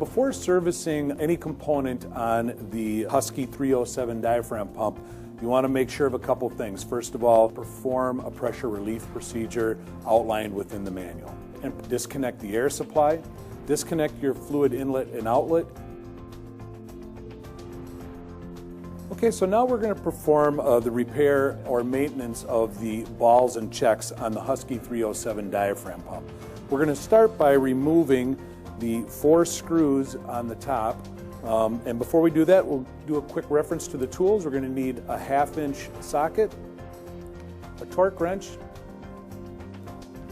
Before servicing any component on the Husky 307 diaphragm pump, you want to make sure of a couple things. First of all, perform a pressure relief procedure outlined within the manual. And disconnect the air supply, disconnect your fluid inlet and outlet. Okay, so now we're going to perform the repair or maintenance of the balls and checks on the Husky 307 diaphragm pump. We're going to start by removing the 4 screws on the top. And before we do that, we'll do a quick reference to the tools. We're going to need a 1/2-inch socket, a torque wrench,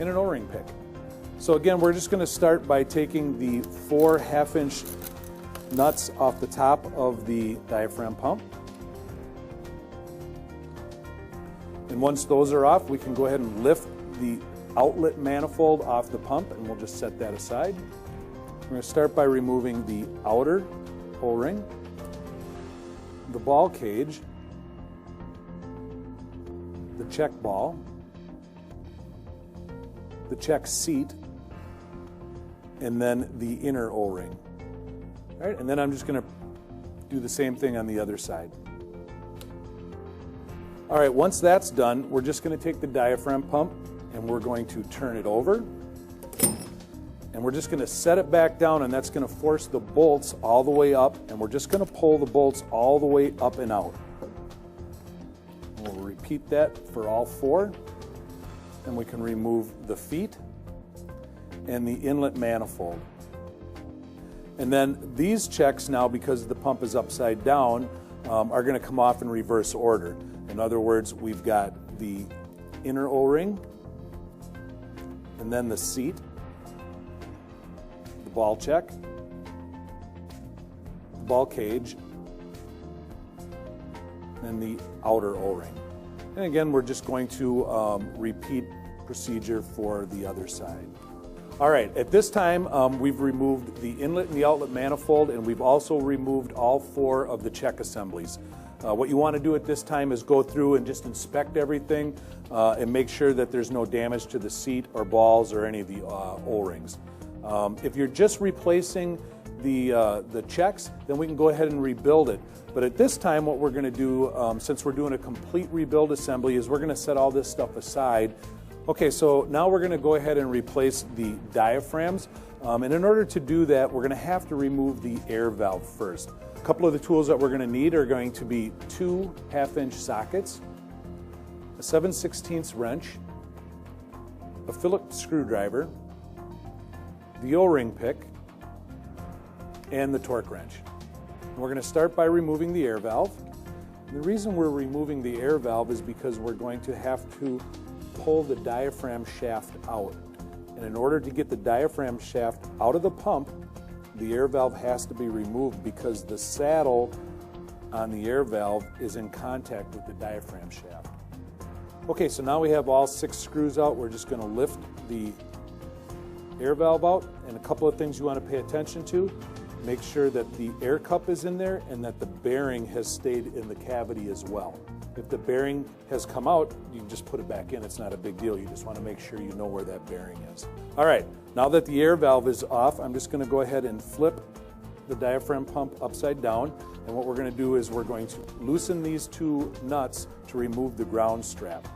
and an O-ring pick. So again, we're just going to start by taking the 4 1/2-inch nuts off the top of the diaphragm pump. And once those are off, we can go ahead and lift the outlet manifold off the pump, and we'll just set that aside. We're going to start by removing the outer O-ring, the ball cage, the check ball, the check seat, and then the inner O-ring. All right, and then I'm just going to do the same thing on the other side. All right, once that's done, we're just going to take the diaphragm pump and we're going to turn it over. And we're just going to set it back down, and that's going to force the bolts all the way up, and we're just going to pull the bolts all the way up and out. And we'll repeat that for all 4. And we can remove the feet and the inlet manifold. And then these checks now, because the pump is upside down, are going to come off in reverse order. In other words, we've got the inner O-ring, and then the seat, the ball check, the ball cage, and the outer O-ring. And again, we're just going to repeat procedure for the other side. All right, at this time, we've removed the inlet and the outlet manifold, and we've also removed all 4 of the check assemblies. What you want to do at this time is go through and just inspect everything and make sure that there's no damage to the seat or balls or any of the O-rings. If you're just replacing the checks, then we can go ahead and rebuild it. But at this time, what we're going to do, since we're doing a complete rebuild assembly, is we're going to set all this stuff aside. Okay, so now we're going to go ahead and replace the diaphragms. And in order to do that, we're going to have to remove the air valve first. A couple of the tools that we're going to need are going to be 2 1/2-inch sockets, a 7/16 wrench, a Phillips screwdriver, the O-ring pick, and the torque wrench. And we're going to start by removing the air valve. And the reason we're removing the air valve is because we're going to have to pull the diaphragm shaft out. And in order to get the diaphragm shaft out of the pump, the air valve has to be removed because the saddle on the air valve is in contact with the diaphragm shaft. Okay, so now we have all 6 screws out. We're just going to lift the air valve out, and a couple of things you want to pay attention to. Make sure that the air cup is in there and that the bearing has stayed in the cavity as well. If the bearing has come out, you can just put it back in. It's not a big deal. You just want to make sure you know where that bearing is. All right, now that the air valve is off, I'm just going to go ahead and flip the diaphragm pump upside down. And what we're going to do is we're going to loosen these 2 nuts to remove the ground strap.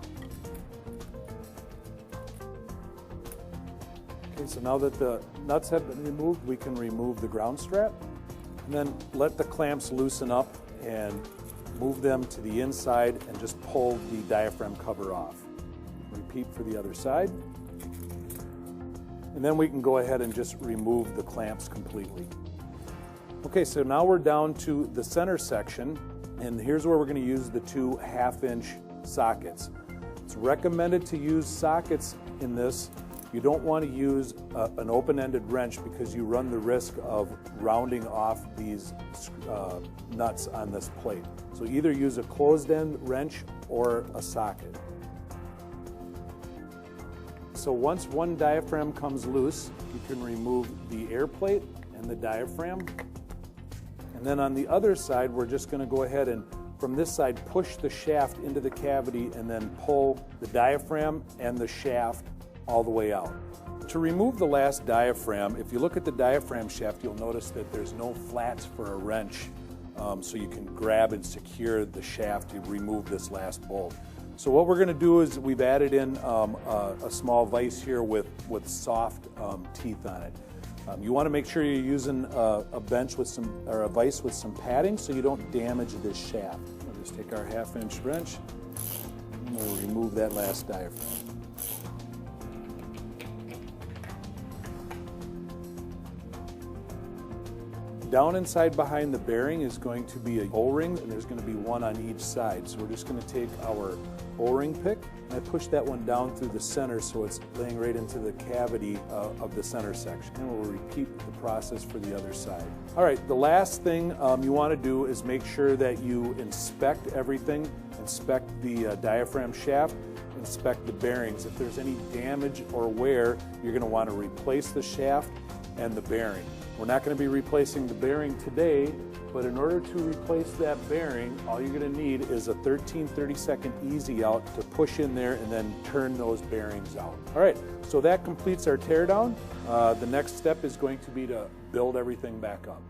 Okay, so now that the nuts have been removed, we can remove the ground strap. And then let the clamps loosen up and move them to the inside and just pull the diaphragm cover off. Repeat for the other side. And then we can go ahead and just remove the clamps completely. Okay, so now we're down to the center section, and here's where we're going to use the 2 1/2-inch sockets. It's recommended to use sockets in this. You don't want to use an open-ended wrench because you run the risk of rounding off these nuts on this plate. So either use a closed-end wrench or a socket. So once one diaphragm comes loose, you can remove the air plate and the diaphragm. And then on the other side, we're just going to go ahead and, from this side, push the shaft into the cavity and then pull the diaphragm and the shaft all the way out. To remove the last diaphragm, if you look at the diaphragm shaft, you'll notice that there's no flats for a wrench, so you can grab and secure the shaft to remove this last bolt. So what we're going to do is we've added in a small vise here with soft teeth on it. You want to make sure you're using a bench with some, or a vise with some padding so you don't damage this shaft. We'll just take our 1/2-inch wrench and we'll remove that last diaphragm. Down inside behind the bearing is going to be an O-ring, and there's going to be one on each side. So we're just going to take our O-ring pick, and I push that one down through the center so it's laying right into the cavity of the center section. And we'll repeat the process for the other side. All right, the last thing you want to do is make sure that you inspect everything, inspect the diaphragm shaft, inspect the bearings. If there's any damage or wear, you're going to want to replace the shaft and the bearing. We're not going to be replacing the bearing today, but in order to replace that bearing, all you're going to need is a 30-second easy out to push in there and then turn those bearings out. All right, so that completes our teardown. The next step is going to be to build everything back up.